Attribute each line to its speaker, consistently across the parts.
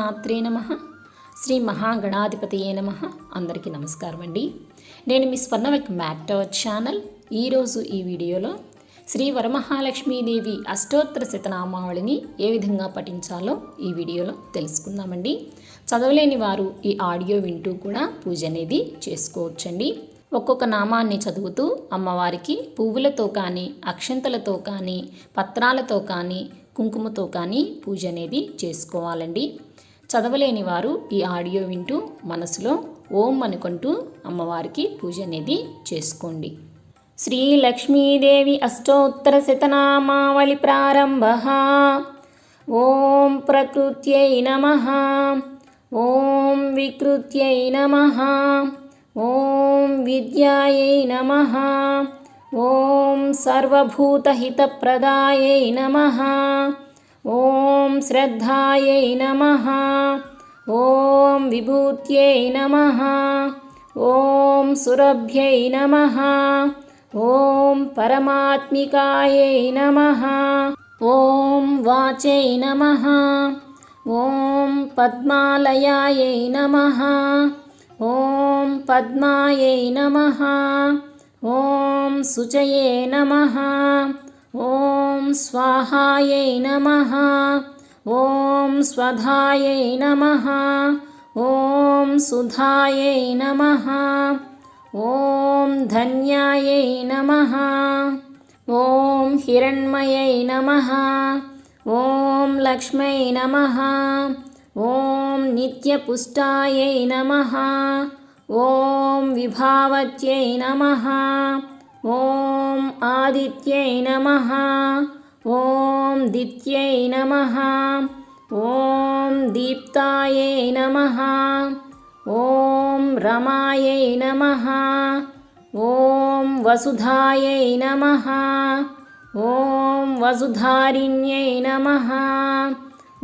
Speaker 1: శ్రీమాత్రే నమః. శ్రీ మహాగణాధిపతియే నమః. అందరికీ నమస్కారం అండి. నేను మీ స్వర్ణవక్ మ్యాక్టవర్ ఛానల్. ఈరోజు ఈ వీడియోలో శ్రీ వరమహాలక్ష్మీదేవి అష్టోత్తర శతనామావళిని ఏ విధంగా పఠించాలో ఈ వీడియోలో తెలుసుకుందామండి. చదవలేని వారు ఈ ఆడియో వింటూ కూడా పూజ అనేది చేసుకోవచ్చండి. ఒక్కొక్క నామాన్ని చదువుతూ అమ్మవారికి పువ్వులతో కానీ, అక్షంతలతో కానీ, పత్రాలతో కానీ, కుంకుమతో కానీ పూజ అనేది చేసుకోవాలండి. చదవలేని వారు ఈ ఆడియో వింటూ మనసులో ఓం అనుకుంటూ అమ్మవారికి పూజ అనేది చేసుకోండి. శ్రీ లక్ష్మీదేవి అష్టోత్తర శతనామావళి ప్రారంభ. ఓం ప్రకృత్యై నమః. ఓం వికృత్యై నమః. ఓం విద్యాయై నమః. ఓం సర్వభూతహితప్రదాయై నమః. ఓం శ్రద్ధాయై నమః. ఓం విభూత్యై నమః. ఓం సురభ్యై నమః. ఓం పరమాత్మికాయై నమః. ఓం వాచై నమః. ఓం పద్మాలయాయై నమః. ఓం పద్మాయై నమః. ఓం శుచయే నమః. ఓం స్వాహాయై నమః. ఓం స్వధాయై నమః. ఓం సుధాయై నమః. ఓం ధన్యాయై నమః. ఓం హిరణ్మయై నమః. ఓం లక్ష్మై నమః. ఓం నిత్యపుష్టాయై నమః. ఓం విభావత్యై నమః. ఓం ఆదిత్యై నమః. ఓం దిత్యై నమః. ఓం దీప్తాయై నమః. ఓం రమాయై నమః. ఓం వసుధాయై నమః. ఓం వసుధారిణ్యై నమః.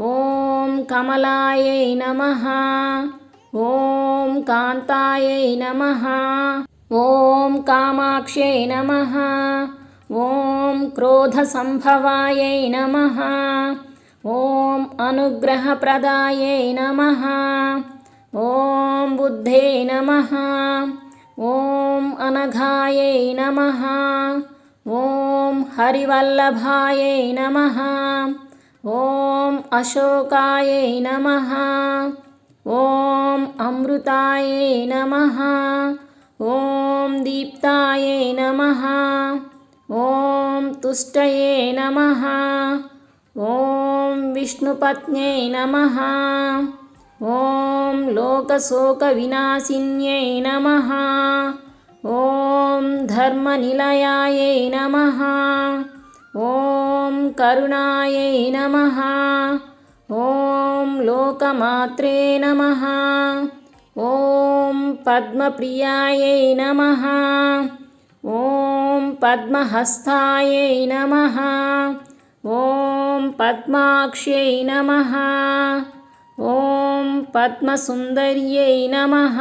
Speaker 1: ఓం కమలాయై నమః. ఓం కాంతాయై నమః. ఓం కామాక్షై నమః. ఓం క్రోధసంభవాయై నమః. ఓం అనుగ్రహప్రదాయై నమః. ఓం బుద్ధే నమః. ఓం అనఘాయై నమః. ఓం హరివల్లభాయై నమః. ఓం అశోకాయై నమః. ఓం అమృతాయై నమః. ఓం దీప్తాయై నమః. ఓం తుష్టయే నమః. ఓం విష్ణుపత్న్యై నమః. ఓం లోకశోకవినాశిన్యై నమః. ఓం ధర్మనిలయాయై నమః. ఓం కరుణాయై నమః. ఓం లోకమాత్రే నమః. ఓం పద్మప్రియాయై నమః. ఓం పద్మహస్తాయై నమః. ఓం పద్మాక్ష్యై నమః. ఓం పద్మసుందర్యై నమః.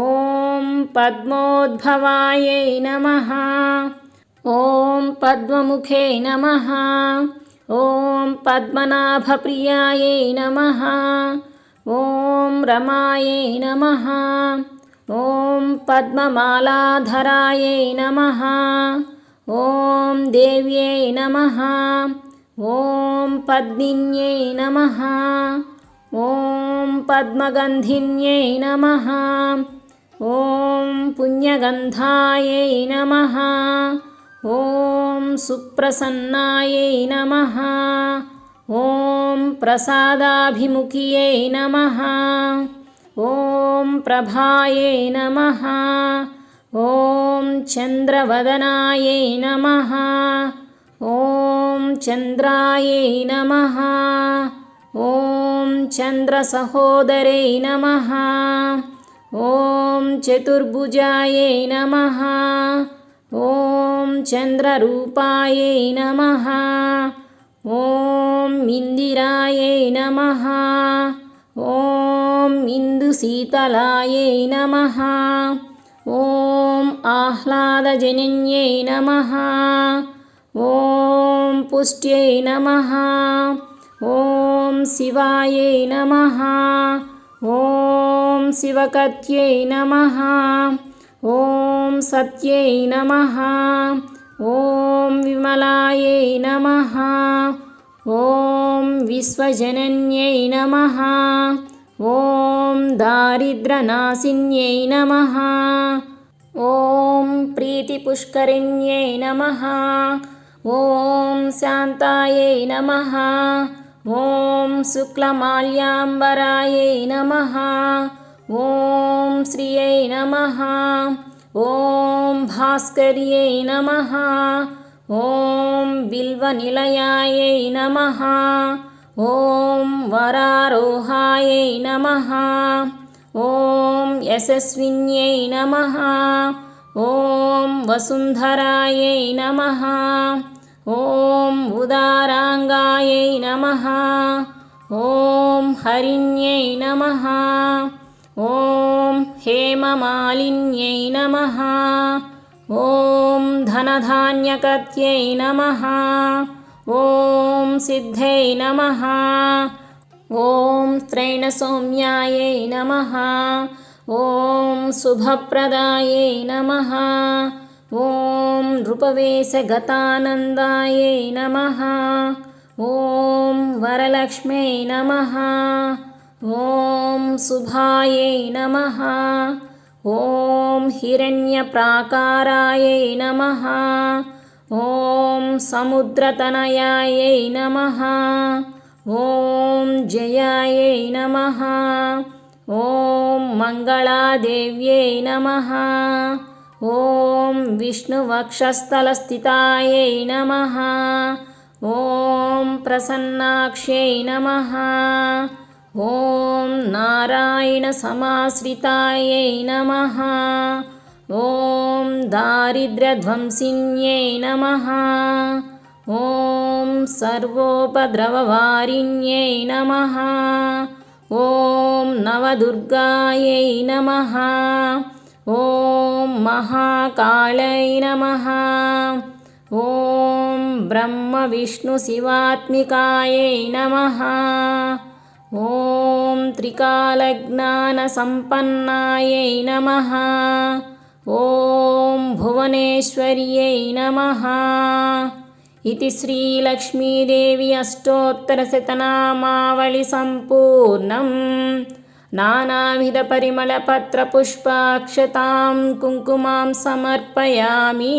Speaker 1: ఓం పద్మోద్భవాయై నమః. ఓం పద్మముఖే నమః. ఓం పద్మనాభప్రియాయై నమః. ఓం రమాయై నమః. ఓం పద్మమాలాధరాయై నమః. ఓం దేవ్యై నమః. ఓం పద్మిన్యై నమః. ఓం పద్మగంధిన్యై నమః. ఓం పుణ్యగంధాయై నమః. ఓం సుప్రసన్నాయై నమః. ఓం ప్రసాదాభిముఖియై నమః. ఓం ప్రభాయై నమః. ఓం చంద్రవదనాయై నమః. ఓం చంద్రాయై నమః. ఓం చంద్రసహోదరై నమః. ఓం చతుర్భుజాయై నమః. ఓం చంద్రరూపాయై నమః. ఓం ఇందిరాయై నమః. ఓం ఇందుశీతలాయై నమః. ఓం ఆహ్లాదజనన్యై నమః. ఓం పుష్ట్యై నమః. ఓం శివాయై నమః. ఓం శివకత్యై నమః. ఓం సత్యై నమః. ఓం విమలాయై నమః. ఓం విశ్వజనన్యై నమః. ఓం దారిద్ర్యనాశిన్యై నమః. ఓం ప్రీతిపుష్కరిణ్యై నమః. ఓం శాంతాయై నమః. ఓం శుక్లమాల్యాంబరాయై నమః. ఓం శ్రియై నమః. ఓం భాస్కర్యై నమః. ఓం బిల్వనిలయాయై నమః. ఓం వరారోహాయై నమః. ఓం యశస్విన్యై నమః. ఓం వసుంధరాయై నమః. ఓం ఉదారాంగాయై నమః. ఓం హరిణ్యై నమః. ఓం హేమమాలిన్యై నమః. ఓం ధనధాన్యకత్యై నమః. ఓం సిద్ధై నమః. ఓం త్రైణసౌమ్యాయై నమః. ఓం శుభప్రదాయై నమః. ఓం నృపవేశగతానందాయై నమః. ఓం వరలక్ష్మ్యై నమః. ఓం శుభాయై నమః. ఓం హిరణ్యప్రాకారాయై నమః. ఓం సముద్రతనయాయై నమః. ఓం జయాయై నమః. ఓం మంగళాదేవ్యై నమః. ఓం విష్ణువక్షస్థలస్థితాయై నమః. ఓం ప్రసన్నాక్ష్యై నమః. ఓం నారాయణ సమాశ్రితాయై నమః. ఓం దారిద్ర్యధ్వంసిన్యై నమః. ఓం సర్వోపద్రవవారిణ్యై నమః. ఓం నవదుర్గాయై నమః. ఓం మహాకాళై నమః. ఓం బ్రహ్మ విష్ణు శివాత్మికాయై నమః. ఓం త్రికాలజ్ఞానసంపన్నాయై నమః. ఓం భువనేశ్వర్యై నమః. इति श्रीलक्ष्मीदेवी अष्टोत्तरशतनामावळि सम्पूर्णं नानाविधपरिमलपत्रपुष्पाक्षतां कुङ्कुमां समर्पयामि.